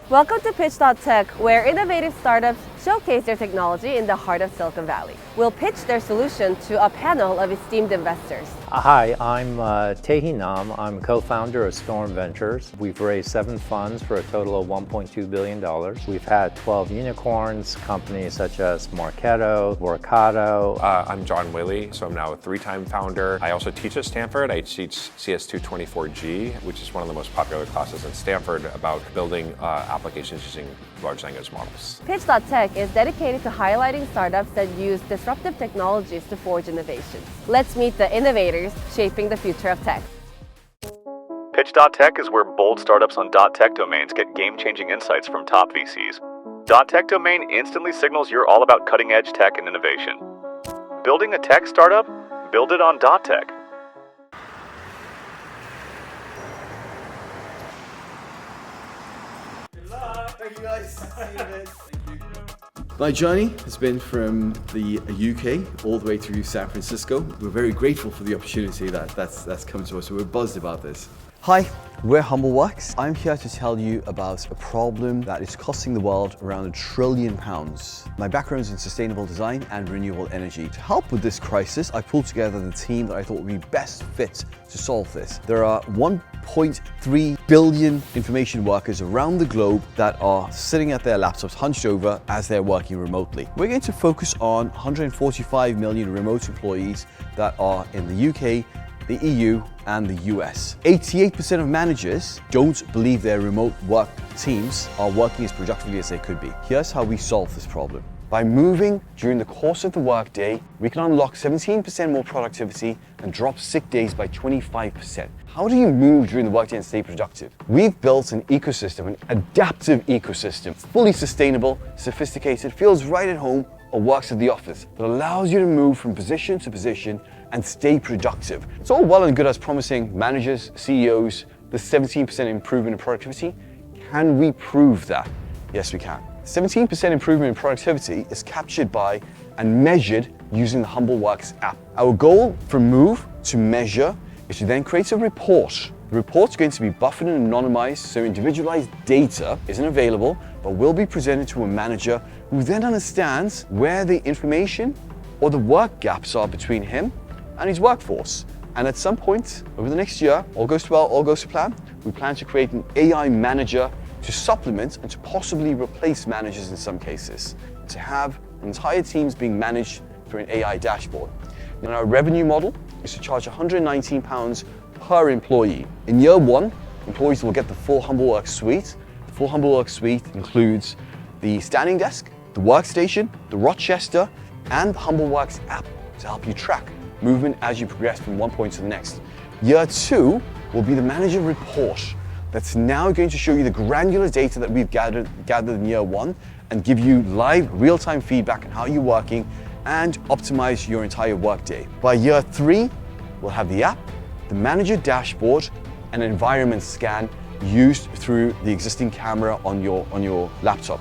Welcome to Pitch.tech, where innovative startups showcase their technology in the heart of Silicon Valley. We'll pitch their solution to a panel of esteemed investors. Hi, I'm Tae Nam. I'm co-founder of Storm Ventures. We've raised 7 funds for a total of $1.2 billion. We've had 12 unicorns, companies such as Marketo, Workato. I'm John Willey, so I'm now a 3-time founder. I also teach at Stanford. I teach CS224G, which is one of the most popular classes at Stanford about building applications using large language models. Pitch.tech is dedicated to highlighting startups that use disruptive technologies to forge innovations. Let's meet the innovators shaping the future of tech. Pitch.tech is where bold startups on .tech domains get game-changing insights from top VCs. .tech domain instantly signals you're all about cutting-edge tech and innovation. Building a tech startup? Build it on .tech. Thank you guys. See you in a bit. Thank you. My journey has been from the UK all the way through San Francisco. We're very grateful for the opportunity that's come to us, so we're buzzed about this. Hi, we're Humbleworks. I'm here to tell you about a problem that is costing the world around £1 trillion. My background is in sustainable design and renewable energy. To help with this crisis, I pulled together the team that I thought would be best fit to solve this. There are 1.3 billion information workers around the globe that are sitting at their laptops hunched over as they're working remotely. We're going to focus on 145 million remote employees that are in the UK, the EU, and the US. 88% of managers don't believe their remote work teams are working as productively as they could be. Here's how we solve this problem. By moving during the course of the workday, we can unlock 17% more productivity and drop sick days by 25%. How do you move during the workday and stay productive? We've built an ecosystem, an adaptive ecosystem, fully sustainable, sophisticated, feels right at home, or works at the office, that allows you to move from position to position and stay productive. It's all well and good as promising managers, CEOs, the 17% improvement in productivity. Can we prove that? Yes, we can. 17% improvement in productivity is captured by and measured using the Humbleworks app. Our goal from Move to measure is to then create a report. The report's going to be buffered and anonymized, so individualized data isn't available, but will be presented to a manager who then understands where the information or the work gaps are between him and his workforce. And at some point over the next year, all goes well, all goes to plan, we plan to create an AI manager to supplement and to possibly replace managers in some cases, to have entire teams being managed through an AI dashboard. And our revenue model is to charge £119 per employee. In year 1, employees will get the full Humbleworks suite. The full Humbleworks suite includes the standing desk, the workstation, the Rochester, and the Humbleworks app to help you track movement as you progress from one point to the next. Year 2 will be the manager report that's now going to show you the granular data that we've gathered in year 1 and give you live real-time feedback on how you're working and optimize your entire workday. By year 3, we'll have the app, the manager dashboard, and an environment scan used through the existing camera on your laptop.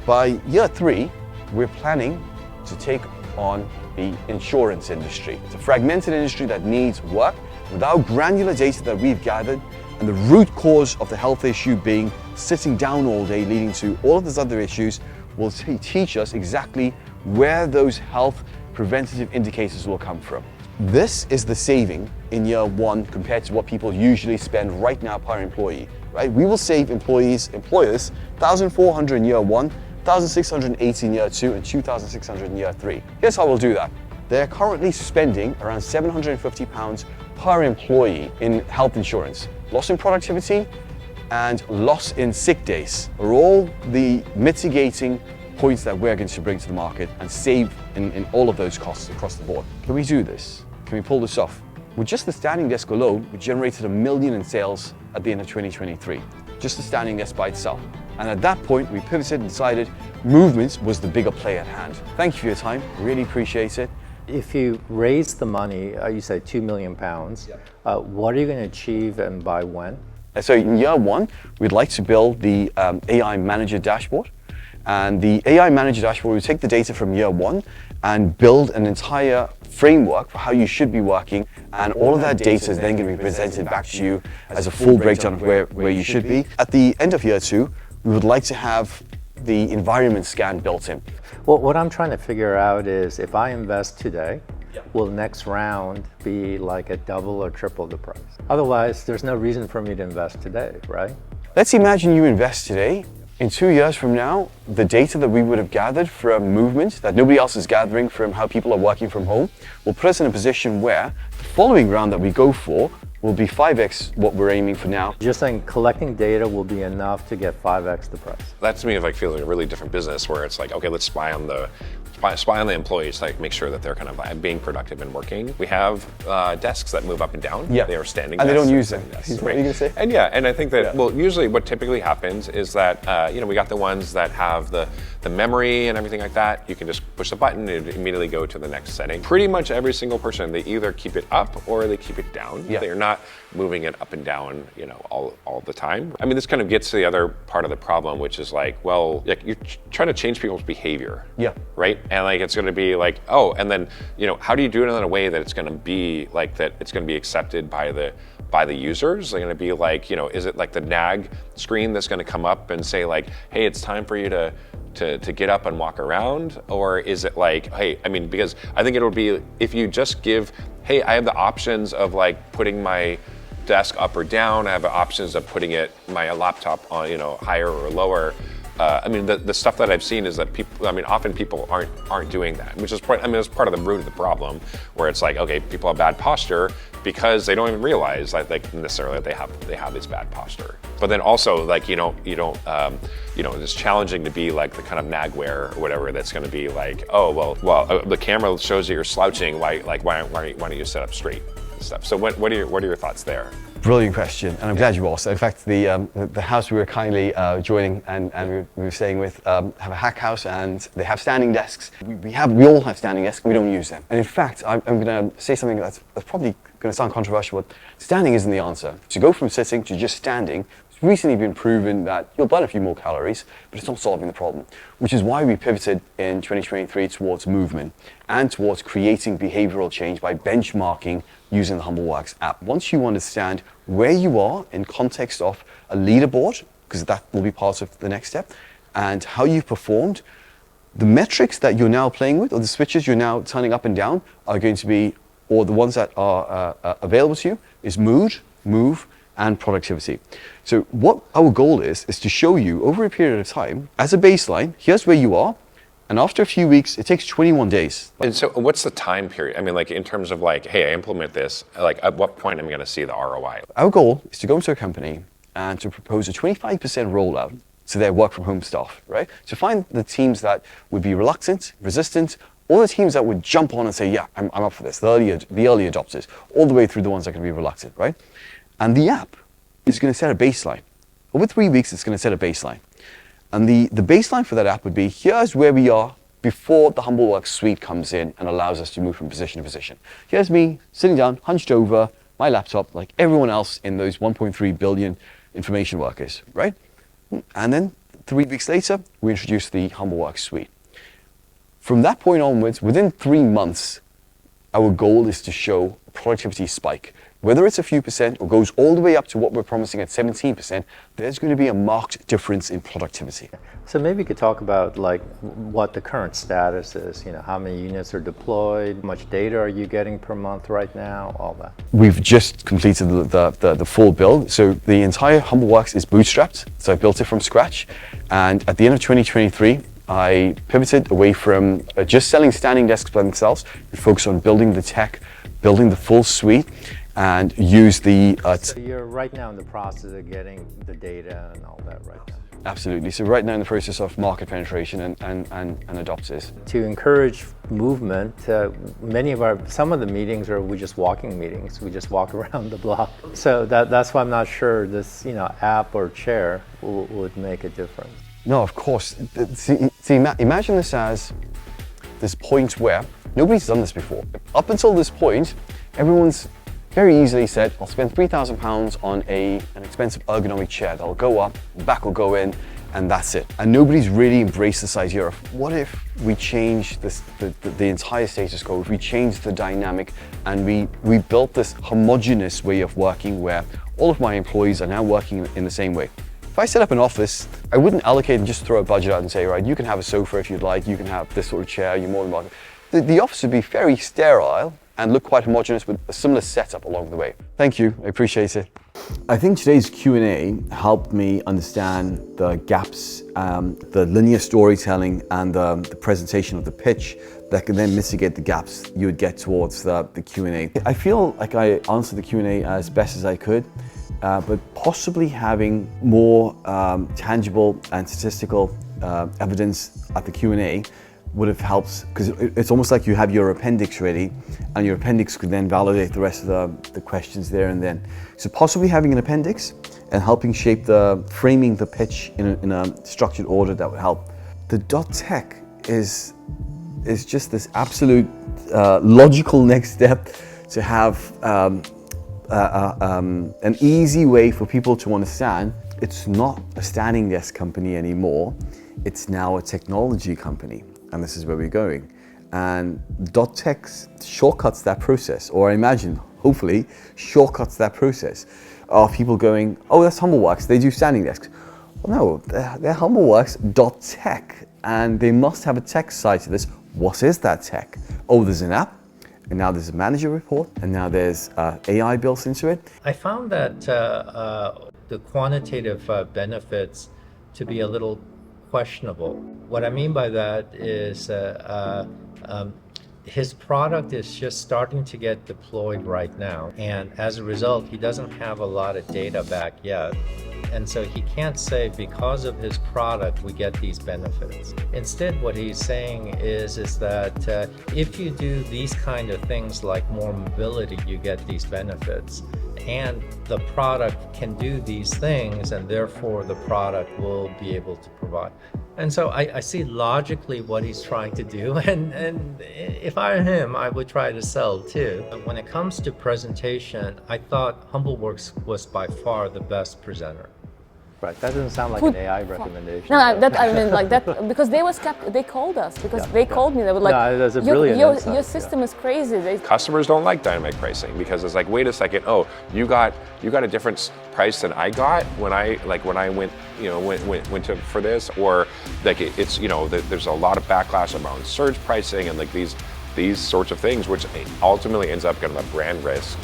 By year 3, we're planning to take on the insurance industry. It's a fragmented industry that needs work. Without granular data that we've gathered, and the root cause of the health issue being sitting down all day, leading to all of these other issues, will teach us exactly where those health preventative indicators will come from. This is the saving in year 1 compared to what people usually spend right now per employee. Right? We will save employers, $1,400 in year 1, $1,680 in year 2, and $2,600 in year 3. Here's how we'll do that. They're currently spending around £750 per employee in health insurance. Loss in productivity and loss in sick days are all the mitigating points that we're going to bring to the market and save in all of those costs across the board. Can we do this? Can we pull this off? With just the standing desk alone, we generated $1 million in sales at the end of 2023. Just the standing desk by itself. And at that point, we pivoted and decided movements was the bigger play at hand. Thank you for your time. Really appreciate it. If you raise the money, you said £2 million, what are you going to achieve and by when? So in year 1, we'd like to build the AI manager dashboard. And the AI manager dashboard will take the data from year 1 and build an entire framework for how you should be working. And all of that data is then going to be presented back to you as a full breakdown of where you should be. At the end of year 2, we would like to have the environment scan built in. Well, what I'm trying to figure out is if I invest today, will next round be like a double or triple the price? Otherwise, there's no reason for me to invest today, right? Let's imagine you invest today. In 2 years from now, the data that we would have gathered from movement that nobody else is gathering from how people are working from home will put us in a position where the following round that we go for will be 5x what we're aiming for now. You're saying collecting data will be enough to get 5x the price? That to me feels like a really different business where it's like, okay, let's spy on the employees, like make sure that they're kind of being productive and working. We have desks that move up and down. Yeah. They are standing and desks. they don't use them. Yes, What are you going to say? And and I think that, well, usually what typically happens is that, we got the ones that have the memory and everything like that. You can just push the button and immediately go to the next setting. Pretty much every single person, they either keep it up or they keep it down. Yeah. They're not moving it up and down, all the time. I mean, this kind of gets to the other part of the problem, which is like, well, like you're trying to change people's behavior. Yeah. Right? And like, it's going to be like, oh, and then, how do you do it in a way that it's going to be like, that it's going to be accepted by the users? They're going to be like, is it like the nag screen that's going to come up and say like, hey, it's time for you to get up and walk around? Or is it like, hey, I mean, because I think it'll be, if you just give, hey, I have the options of like putting my desk up or down, I have the options of putting my laptop on, higher or lower. I mean, the stuff that I've seen is that people, often people aren't doing that, which is it's part of the root of the problem, where it's like, okay, people have bad posture because they don't even realize that necessarily that they have this bad posture. But then also, like, it's challenging to be like the kind of nagware or whatever that's going to be like, oh, well, the camera shows that you're slouching. Why don't you sit up straight and stuff? So what are your thoughts there? Brilliant question, and I'm glad you asked. In fact, the house we were kindly joining and we were staying with have a hack house, and they have standing desks. We all have standing desks. We don't use them. And in fact, I'm going to say something that's probably going to sound controversial, but standing isn't the answer. To go from sitting to just standing, it's recently been proven that you'll burn a few more calories, but it's not solving the problem. Which is why we pivoted in 2023 towards movement and towards creating behavioral change by benchmarking using the Humbleworks app. Once you understand where you are in context of a leaderboard, because that will be part of the next step, and how you've performed, the metrics that you're now playing with, or the switches you're now turning up and down, are going to be, or the ones that are available to you, is mood, move, and productivity. So what our goal is to show you over a period of time, as a baseline, here's where you are, and after a few weeks, it takes 21 days. And so what's the time period? I mean, like in terms of like, hey, I implement this, like at what point am I going to see the ROI? Our goal is to go into a company and to propose a 25% rollout to their work from home staff, right? To find the teams that would be reluctant, resistant, all the teams that would jump on and say, yeah, I'm up for this, the early adopters, all the way through the ones that can be reluctant, right? And the app is going to set a baseline. Over 3 weeks, it's going to set a baseline. And the baseline for that app would be, here's where we are before the Humbleworks suite comes in and allows us to move from position to position. Here's me sitting down, hunched over my laptop, like everyone else in those 1.3 billion information workers, right? And then 3 weeks later, we introduce the Humbleworks suite. From that point onwards, within 3 months, our goal is to show a productivity spike. Whether it's a few percent or goes all the way up to what we're promising at 17%, there's going to be a marked difference in productivity. So maybe you could talk about like what the current status is, how many units are deployed, how much data are you getting per month right now, all that. We've just completed the full build. So the entire Humbleworks is bootstrapped. So I built it from scratch. And at the end of 2023, I pivoted away from just selling standing desks by themselves and focused on building the tech, building the full suite, and use the... So you're right now in the process of getting the data and all that right now? Absolutely. So right now in the process of market penetration and adopters. To encourage movement, some of the meetings are we just walking meetings. We just walk around the block. So that's why I'm not sure this app or chair would make a difference. No, of course. See, imagine this as this point where nobody's done this before. Up until this point, everyone's very easily said, I'll spend £3,000 on an expensive ergonomic chair that'll go up, the back will go in, and that's it. And nobody's really embraced this idea of what if we change the entire status quo, if we change the dynamic, and we built this homogeneous way of working where all of my employees are now working in the same way. If I set up an office, I wouldn't allocate and just throw a budget out and say, right, you can have a sofa if you'd like, you can have this sort of chair, you're more than welcome. The office would be very sterile and look quite homogeneous with a similar setup along the way. Thank you, I appreciate it. I think today's Q&A helped me understand the gaps, the linear storytelling and the presentation of the pitch that can then mitigate the gaps you would get towards the Q&A. I feel like I answered the Q&A as best as I could, but possibly having more tangible and statistical evidence at the Q&A would have helped, because it's almost like you have your appendix ready and your appendix could then validate the rest of the questions there and then. So possibly having an appendix and helping shape framing the pitch in a structured order, that would help. The .tech is just this absolute logical next step to have an easy way for people to understand it's not a standing desk company anymore, it's now a technology company. And this is where we're going. And .tech shortcuts that process, or I imagine, hopefully, shortcuts that process of people going, oh, that's Humbleworks, they do standing desks. Well, no, they're Humbleworks.tech, and they must have a tech side to this. What is that tech? Oh, there's an app, and now there's a manager report, and now there's AI built into it. I found that the quantitative benefits to be a little questionable. What I mean by that is his product is just starting to get deployed right now, and as a result he doesn't have a lot of data back yet, and so he can't say because of his product we get these benefits. Instead what he's saying is that if you do these kind of things like more mobility, you get these benefits, and the product can do these things, and therefore the product will be able to provide. And so I see logically what he's trying to do, and if I were him, I would try to sell too. But when it comes to presentation, I thought Humbleworks was by far the best presenter. Right, that doesn't sound like an AI recommendation. No, I mean like that, because they called us, because they called me, they were like, no, that's a brilliant insight, your system is crazy. Customers don't like dynamic pricing because it's like, wait a second, oh, you got a different price than I got when I went, went to for this, or like it's, there's a lot of backlash around surge pricing and like these sorts of things, which ultimately ends up getting a brand risk.